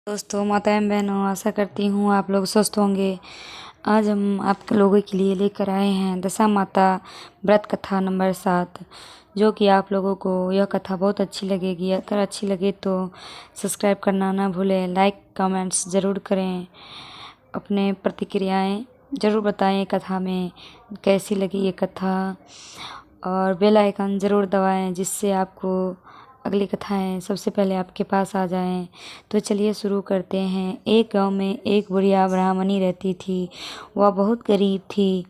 दोस्तों, माताएं बहनों, आशा करती हूँ आप लोग स्वस्थ होंगे। आज हम आप लोगों के लिए लेकर आए हैं दशा माता व्रत कथा नंबर 7, जो कि आप लोगों को यह कथा बहुत अच्छी लगेगी। अगर अच्छी लगे तो सब्सक्राइब करना ना भूलें, लाइक कमेंट्स ज़रूर करें, अपने प्रतिक्रियाएं ज़रूर बताएं कथा में कैसी लगी ये कथा, और बेल आइकन ज़रूर दबाएं जिससे आपको अगली कथाएं सबसे पहले आपके पास आ जाएं। तो चलिए शुरू करते हैं। एक गांव में एक बुढ़िया ब्राह्मणी रहती थी। वह बहुत गरीब थी।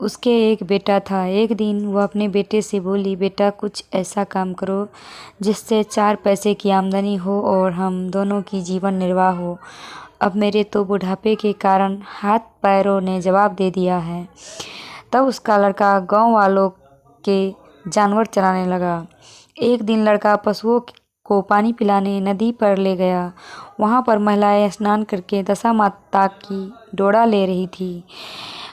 उसके एक बेटा था। एक दिन वह अपने बेटे से बोली, बेटा कुछ ऐसा काम करो जिससे 4 पैसे की आमदनी हो और हम दोनों की जीवन निर्वाह हो। अब मेरे तो बुढ़ापे के कारण हाथ पैरों ने जवाब दे दिया है। तब उसका लड़का गांव वालों के जानवर चराने लगा। एक दिन लड़का पशुओं को पानी पिलाने नदी पर ले गया। वहाँ पर महिलाएं स्नान करके दशा माता की डोरा ले रही थी।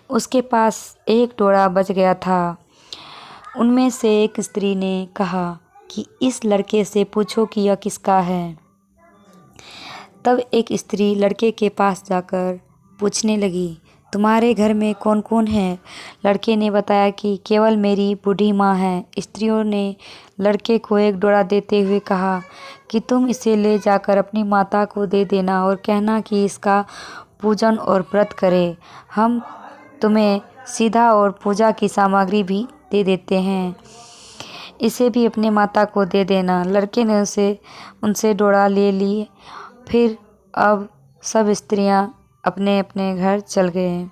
उसके पास एक डोरा बच गया था। उनमें से एक स्त्री ने कहा कि इस लड़के से पूछो कि यह किसका है। तब एक स्त्री लड़के के पास जाकर पूछने लगी, तुम्हारे घर में कौन कौन है? लड़के ने बताया कि केवल मेरी बूढ़ी माँ है। स्त्रियों ने लड़के को एक डोरा देते हुए कहा कि तुम इसे ले जाकर अपनी माता को दे देना और कहना कि इसका पूजन और व्रत करे। हम तुम्हें सीधा और पूजा की सामग्री भी दे देते हैं। इसे भी अपनी माता को दे देना। लड़के ने उनसे डोरा ले ली। फिर अब सब स्त्रियां अपने अपने घर चल गए।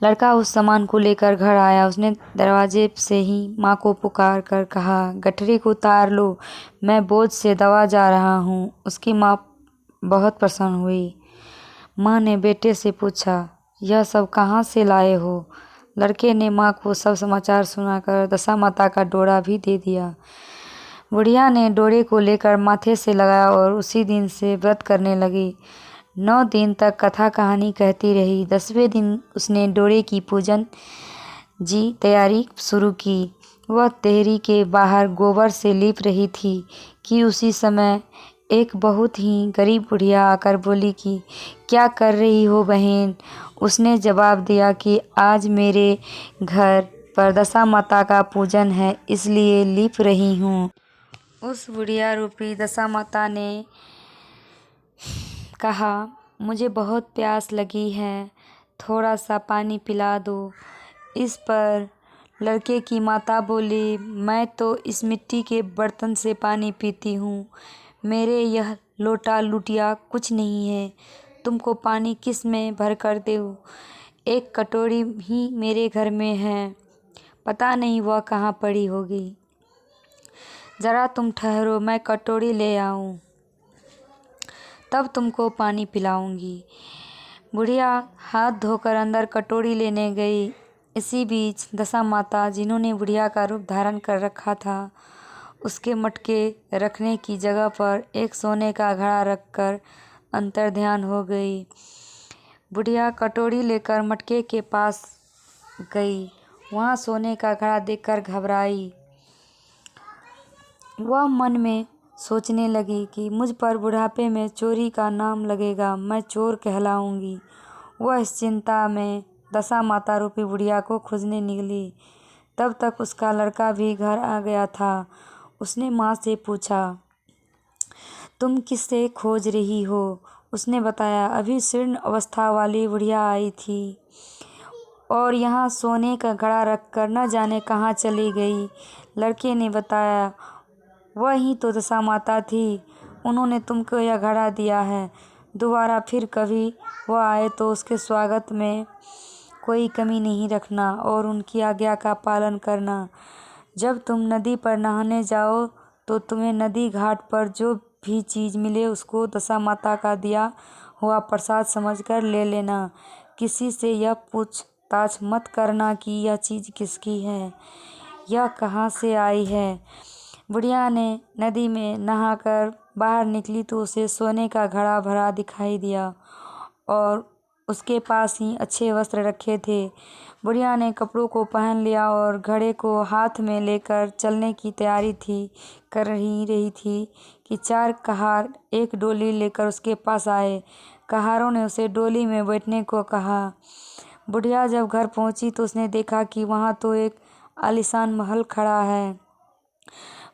लड़का उस सामान को लेकर घर आया। उसने दरवाजे से ही माँ को पुकार कर कहा, गठरी को उतार लो, मैं बोझ से दवा जा रहा हूँ। उसकी माँ बहुत प्रसन्न हुई। माँ ने बेटे से पूछा, यह सब कहाँ से लाए हो? लड़के ने माँ को सब समाचार सुनाकर दशा माता का डोरा भी दे दिया। बुढ़िया ने डोरे को लेकर माथे से लगाया और उसी दिन से व्रत करने लगी। 9 दिन तक कथा कहानी कहती रही। 10वें दिन उसने डोरे की पूजन जी तैयारी शुरू की। वह देहरी के बाहर गोबर से लीप रही थी कि उसी समय एक बहुत ही गरीब बुढ़िया आकर बोली कि क्या कर रही हो बहन? उसने जवाब दिया कि आज मेरे घर पर दशा माता का पूजन है, इसलिए लीप रही हूँ। उस बुढ़िया रूपी दशा माता ने कहा, मुझे बहुत प्यास लगी है, थोड़ा सा पानी पिला दो। इस पर लड़के की माता बोली, मैं तो इस मिट्टी के बर्तन से पानी पीती हूँ। मेरे यह लोटा लुटिया कुछ नहीं है। तुमको पानी किस में भर कर दूँ? एक कटोरी ही मेरे घर में है, पता नहीं वह कहाँ पड़ी होगी। ज़रा तुम ठहरो, मैं कटोरी ले आऊँ, तब तुमको पानी पिलाऊंगी। बुढ़िया हाथ धोकर अंदर कटोरी लेने गई। इसी बीच दशा माता, जिन्होंने बुढ़िया का रूप धारण कर रखा था, उसके मटके रखने की जगह पर एक सोने का घड़ा रखकर अंतर्ध्यान हो गई। बुढ़िया कटोरी लेकर मटके के पास गई। वहाँ सोने का घड़ा देखकर घबराई। वह मन में सोचने लगी कि मुझ पर बुढ़ापे में चोरी का नाम लगेगा, मैं चोर कहलाऊंगी। वह इस चिंता में दशा माता रूपी बुढ़िया को खोजने निकली। तब तक उसका लड़का भी घर आ गया था। उसने माँ से पूछा, तुम किससे खोज रही हो? उसने बताया, अभी जीर्ण अवस्था वाली बुढ़िया आई थी और यहाँ सोने का घड़ा रखकर न जाने कहाँ चली गई। लड़के ने बताया, वही तो दशा माता थी, उन्होंने तुमको यह घड़ा दिया है। दोबारा फिर कभी वह आए तो उसके स्वागत में कोई कमी नहीं रखना और उनकी आज्ञा का पालन करना। जब तुम नदी पर नहाने जाओ तो तुम्हें नदी घाट पर जो भी चीज़ मिले उसको दशा माता का दिया हुआ प्रसाद समझकर ले लेना। किसी से यह पूछताछ मत करना कि यह चीज़ किसकी है, यह कहाँ से आई है। बुढ़िया ने नदी में नहाकर बाहर निकली तो उसे सोने का घड़ा भरा दिखाई दिया और उसके पास ही अच्छे वस्त्र रखे थे। बुढ़िया ने कपड़ों को पहन लिया और घड़े को हाथ में लेकर चलने की तैयारी कर ही रही थी कि 4 कहार एक डोली लेकर उसके पास आए। कहारों ने उसे डोली में बैठने को कहा। बुढ़िया जब घर पहुंची तो उसने देखा कि वहाँ तो एक आलीशान महल खड़ा है।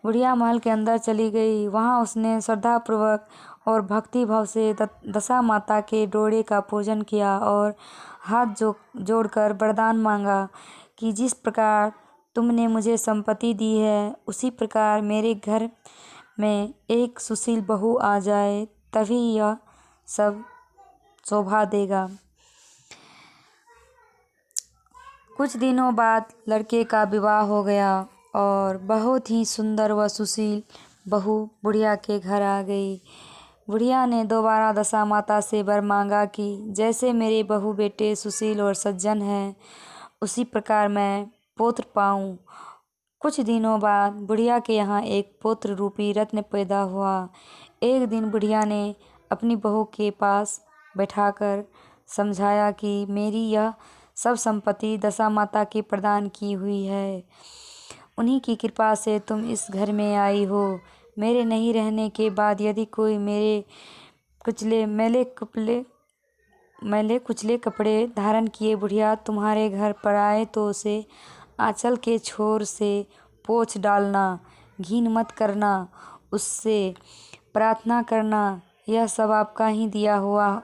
बुढ़िया महल के अंदर चली गई। वहाँ उसने श्रद्धापूर्वक और भक्ति भाव से दशा माता के डोरे का पूजन किया और हाथ जोड़कर वरदान मांगा कि जिस प्रकार तुमने मुझे संपत्ति दी है उसी प्रकार मेरे घर में एक सुशील बहू आ जाए, तभी यह सब शोभा देगा। कुछ दिनों बाद लड़के का विवाह हो गया और बहुत ही सुंदर व सुशील बहू बुढ़िया के घर आ गई। बुढ़िया ने दोबारा दशा माता से वर मांगा कि जैसे मेरे बहू बेटे सुशील और सज्जन हैं उसी प्रकार मैं पुत्र पाऊं। कुछ दिनों बाद बुढ़िया के यहाँ एक पुत्र रूपी रत्न पैदा हुआ। एक दिन बुढ़िया ने अपनी बहू के पास बैठाकर समझाया कि मेरी यह सब संपत्ति दशा माता की प्रदान की हुई है। उन्हीं की कृपा से तुम इस घर में आई हो। मेरे नहीं रहने के बाद यदि कोई मेरे मैले कुचले कपड़े धारण किए बुढ़िया तुम्हारे घर पर आए तो उसे आंचल के छोर से पोंछ डालना, घिन मत करना, उससे प्रार्थना करना, यह सब आपका ही दिया हुआ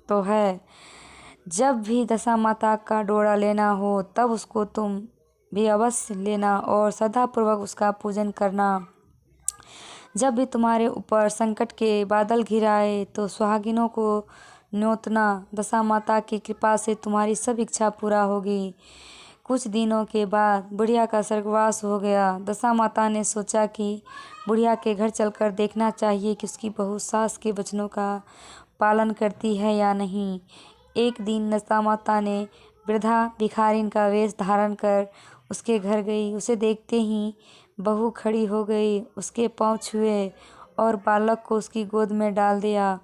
तो है। जब भी दशा माता का डोरा लेना हो तब उसको तुम भी अवश्य लेना और श्रद्धापूर्वक उसका पूजन करना। जब भी तुम्हारे ऊपर संकट के बादल घिर आए तो सुहागिनों को न्योतना, दशा माता की कृपा से तुम्हारी सब इच्छा पूरा होगी। कुछ दिनों के बाद बुढ़िया का स्वर्गवास हो गया। दशा माता ने सोचा कि बुढ़िया के घर चलकर देखना चाहिए कि उसकी बहू सास के वचनों का पालन करती है या नहीं। एक दिन दशा माता ने वृद्धा भिखारिन का वेश धारण कर उसके घर गई। उसे देखते ही बहू खड़ी हो गई, उसके पांव छुए और बालक को उसकी गोद में डाल दिया।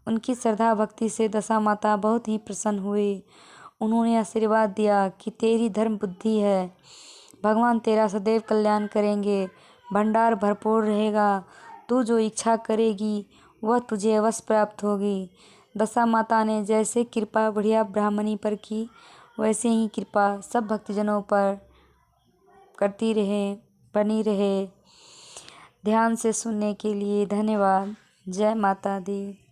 उनकी श्रद्धा भक्ति से दशा माता बहुत ही प्रसन्न हुई। उन्होंने आशीर्वाद दिया कि तेरी धर्म बुद्धि है, भगवान तेरा सदैव कल्याण करेंगे, भंडार भरपूर रहेगा, तू जो इच्छा करेगी वह तुझे अवश्य प्राप्त होगी। दशा माता ने जैसे कृपा बुढ़िया ब्राह्मणी पर की वैसे ही कृपा सब भक्तजनों पर करती रहे, बनी रहे। ध्यान से सुनने के लिए धन्यवाद। जय माता दी।